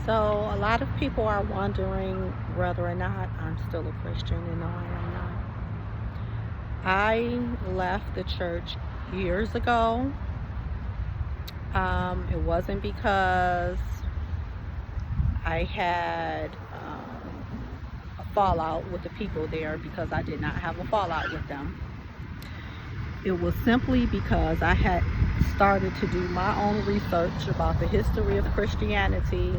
So, a lot of people are wondering whether or not I'm still a Christian, and no, I am not. I left the church years ago. It wasn't because I had a fallout with the people there, because I did not have a fallout with them. It was simply because I had started to do my own research about the history of Christianity,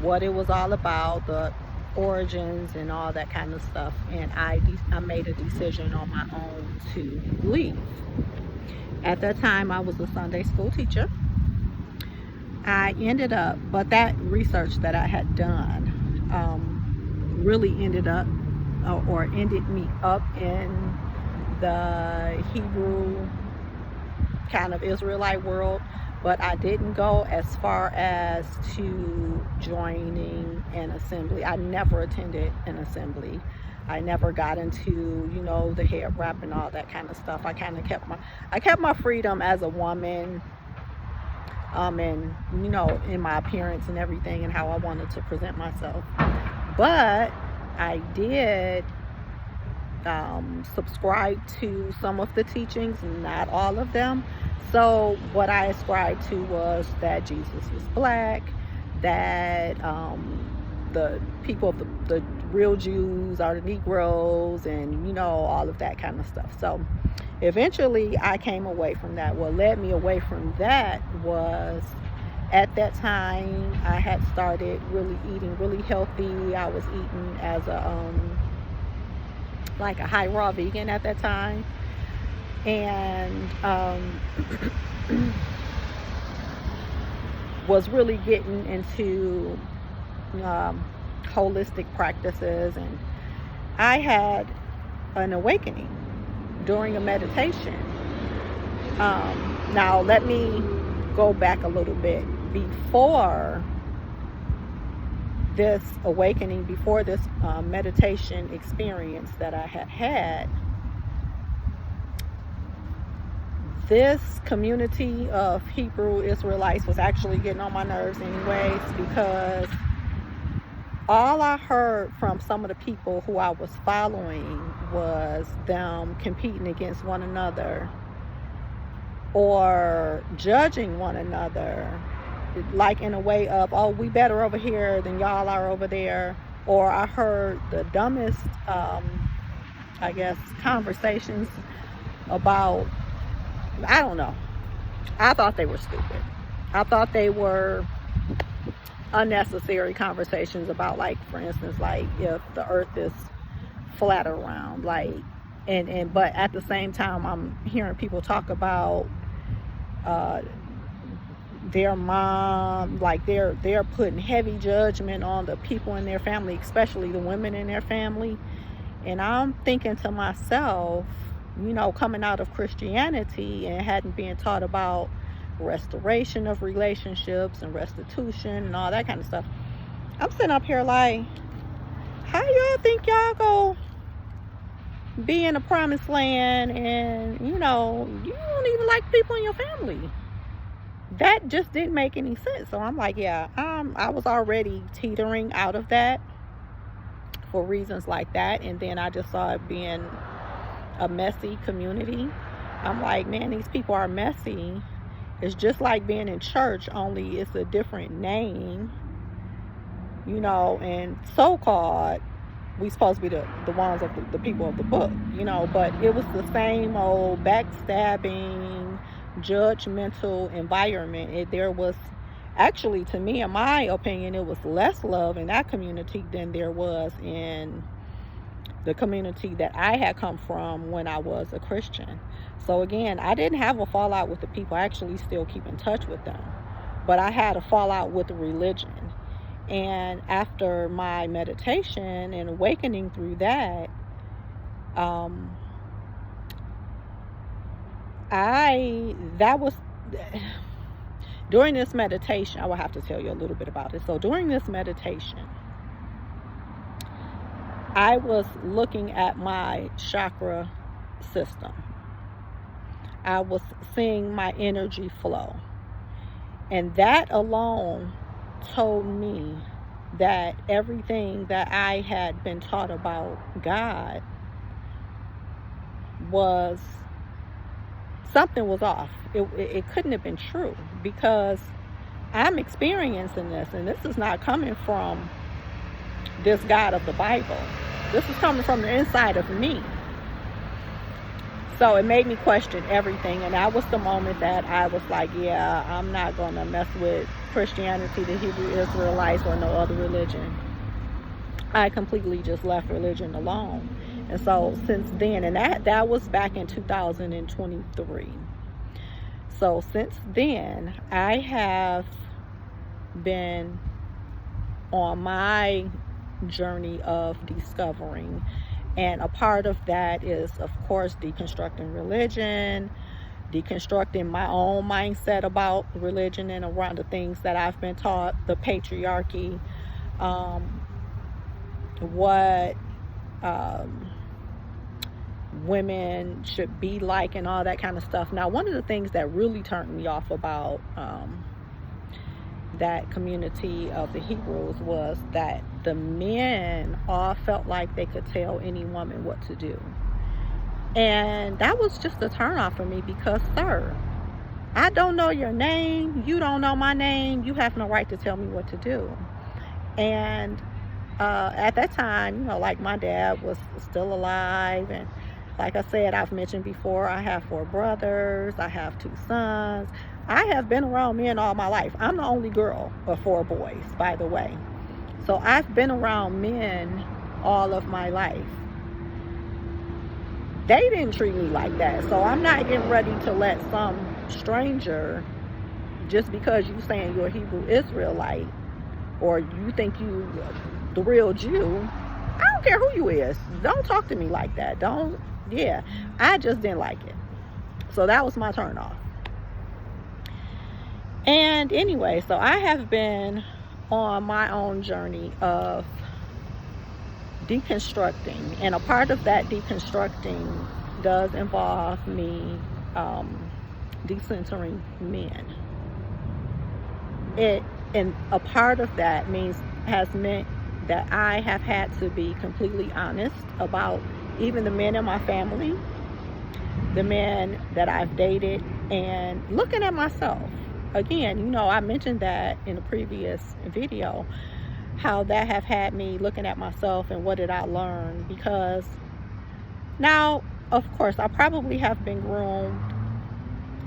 what it was all about, the origins and all that kind of stuff. And I made a decision on my own to leave. At that time, I was a Sunday school teacher. I ended up, but that research that I had done really ended up or ended me up in the Hebrew kind of Israelite world, but I didn't go as far as to joining an assembly. I never attended an assembly. I never got into, the hair wrap and all that kind of stuff. I kind of kept my freedom as a woman, and in my appearance and everything, and how I wanted to present myself. But I did subscribe to some of the teachings, not all of them. So what I ascribed to was that Jesus was black, that the people of the real Jews are the Negroes, and all of that kind of stuff. So eventually I came away from that. What led me away from that was, at that time, I had started really eating really healthy. I was eating as a like a high raw vegan at that time, and was really getting into holistic practices. And I had an awakening during a meditation. Now let me go back a little bit. Before this awakening, before this meditation experience that I had, this community of Hebrew Israelites was actually getting on my nerves anyways, because all I heard from some of the people who I was following was them competing against one another or judging one another, like in a way of, oh, we better over here than y'all are over there. Or I heard the dumbest, I guess, conversations about, I don't know. I thought they were stupid. I thought they were unnecessary conversations about, like, for instance, like if the earth is flat or round, like, but at the same time, I'm hearing people talk about their mom, like they're putting heavy judgment on the people in their family, especially the women in their family. And I'm thinking to myself, coming out of Christianity and hadn't been taught about restoration of relationships and restitution and all that kind of stuff, I'm sitting up here like, how y'all think y'all go be in the promised land and you don't even like people in your family? That just didn't make any sense. So I'm like, yeah, I was already teetering out of that for reasons like that. And then I just saw it being a messy community. I'm like, man, these people are messy. It's just like being in church, only it's a different name, and so-called we supposed to be the ones of the people of the book, but it was the same old backstabbing, judgmental environment. There was actually, to me, in my opinion, it was less love in that community than there was in the community that I had come from when I was a Christian. So again, I didn't have a fallout with the people. I actually still keep in touch with them, but I had a fallout with the religion. And after my meditation and awakening through that, during this meditation, I will have to tell you a little bit about it. So during this meditation, I was looking at my chakra system. I was seeing my energy flow. And that alone told me that everything that I had been taught about God was, something was off. It couldn't have been true, because I'm experiencing this, and this is not coming from this God of the Bible. This is coming from the inside of me. So it made me question everything, and that was the moment that I was like, yeah, I'm not going to mess with Christianity, the Hebrew Israelites, or no other religion. I completely just left religion alone. And so since then, and that was back in 2023. So since then, I have been on my journey of discovering, and a part of that is, of course, deconstructing religion, deconstructing my own mindset about religion and around the things that I've been taught, the patriarchy, what women should be like, and all that kind of stuff. Now, one of the things that really turned me off about that community of the Hebrews was that the men all felt like they could tell any woman what to do. And that was just a turnoff for me, because, sir, I don't know your name. You don't know my name. You have no right to tell me what to do. And at that time, like, my dad was still alive, and like I said, I've mentioned before, I have 4 brothers, I have 2 sons. I have been around men all my life. I'm the only girl of 4 boys, by the way. So I've been around men all of my life. They didn't treat me like that. So I'm not getting ready to let some stranger, just because you saying you're a Hebrew Israelite, or you think you the real Jew, I don't care who you is. Don't talk to me like that. I just didn't like it. So that was my turn off. And anyway, so I have been on my own journey of deconstructing, and a part of that deconstructing does involve me decentering men. And a part of that has meant that I have had to be completely honest about even the men in my family, the men that I've dated, and looking at myself. Again, I mentioned that in a previous video, how that have had me looking at myself and what did I learn. Because now, of course, I probably have been groomed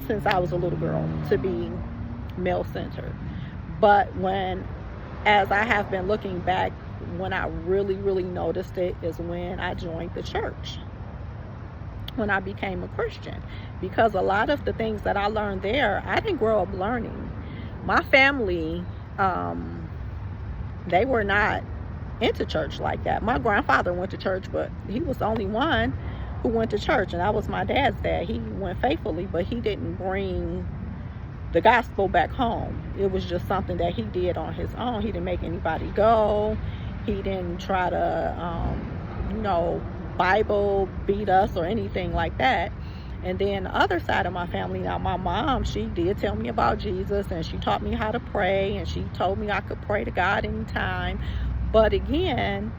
since I was a little girl to be male-centered. But as I have been looking back, when I really, really noticed it is when I joined the church, when I became a Christian. Because a lot of the things that I learned there, I didn't grow up learning. My family, they were not into church like that. My grandfather went to church, but he was the only one who went to church, and that was my dad's dad. He went faithfully, but he didn't bring the gospel back home. It was just something that he did on his own. He didn't make anybody go. He didn't try to, Bible beat us or anything like that. And then the other side of my family, now my mom, she did tell me about Jesus, and she taught me how to pray, and she told me I could pray to God anytime. But again,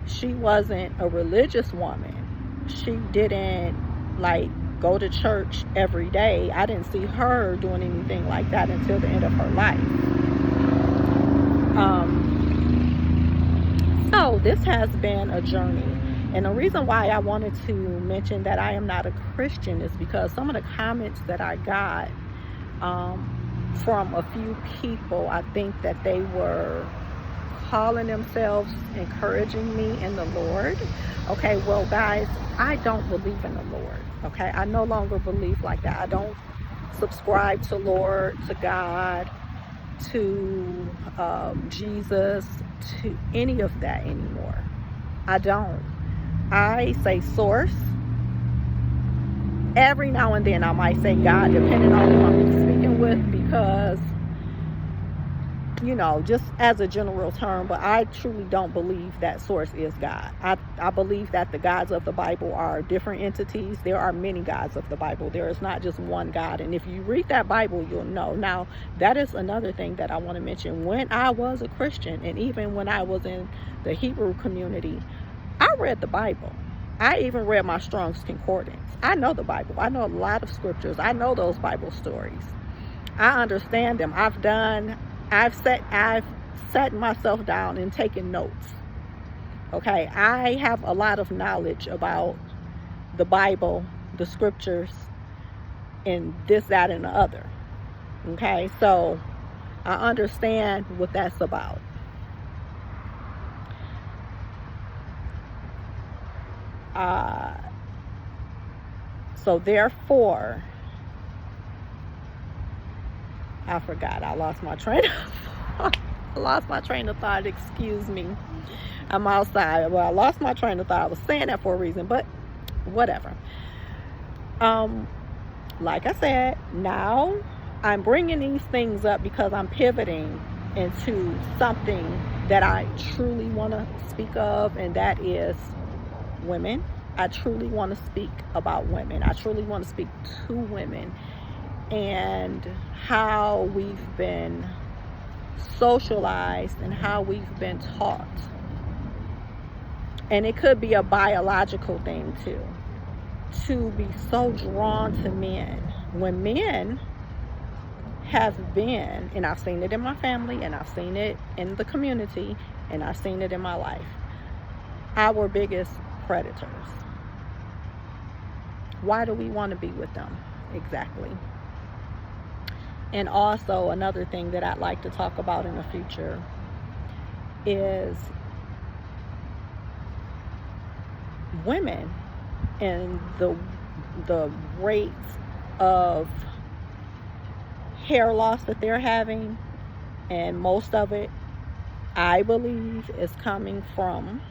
she wasn't a religious woman. She didn't go to church every day. I didn't see her doing anything like that until the end of her life. So this has been a journey. And the reason why I wanted to mention that I am not a Christian is because some of the comments that I got from a few people, I think that they were calling themselves encouraging me in the Lord. Okay, well, guys, I don't believe in the Lord. Okay, I no longer believe like that. I don't subscribe to Lord, to God, to Jesus, to any of that anymore. I don't. I say source. Every now and then I might say God, depending on who I'm speaking with, because you know, just as a general term, but I truly don't believe that source is God. I believe that the gods of the Bible are different entities. There are many gods of the Bible. There is not just one God. And if you read that Bible, you'll know. Now, that is another thing that I want to mention. When I was a Christian, and even when I was in the Hebrew community, I read the Bible. I even read my Strong's Concordance. I know the Bible. I know a lot of scriptures. I know those Bible stories. I understand them. I've sat myself down and taken notes. Okay, I have a lot of knowledge about the Bible, the scriptures, and this, that, and the other. Okay, so I understand what that's about. So therefore, I forgot. I lost my train of thought. Excuse me. I'm outside. Well, I lost my train of thought. I was saying that for a reason, but whatever. Like I said, now I'm bringing these things up because I'm pivoting into something that I truly want to speak of, and that is women. I truly want to speak about women. I truly want to speak to women and how we've been socialized and how we've been taught. And it could be a biological thing too, to be so drawn to men when men have been, and I've seen it in my family, and I've seen it in the community, and I've seen it in my life, our biggest predators. Why do we want to be with them? Exactly. And also another thing that I'd like to talk about in the future is women and the rates of hair loss that they're having, and most of it, I believe, is coming from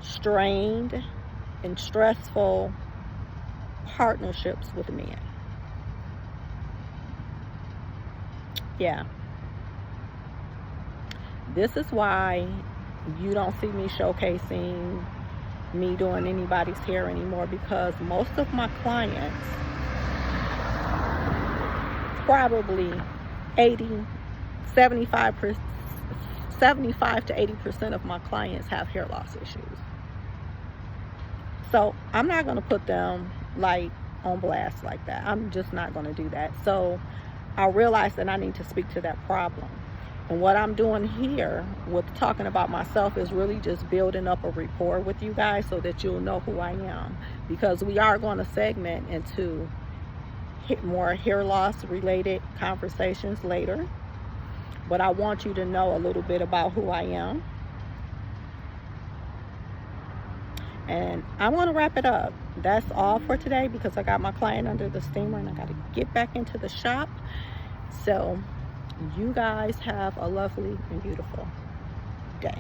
strained and stressful partnerships with men. Yeah. This is why you don't see me showcasing me doing anybody's hair anymore, because most of my clients, probably 75 to 80% of my clients have hair loss issues. So I'm not going to put them like on blast like that. I'm just not going to do that. So I realized that I need to speak to that problem. And what I'm doing here with talking about myself is really just building up a rapport with you guys so that you'll know who I am. Because we are going to segment into more hair loss related conversations later. But I want you to know a little bit about who I am. And I want to wrap it up. That's all for today because I got my client under the steamer and I got to get back into the shop. So you guys have a lovely and beautiful day.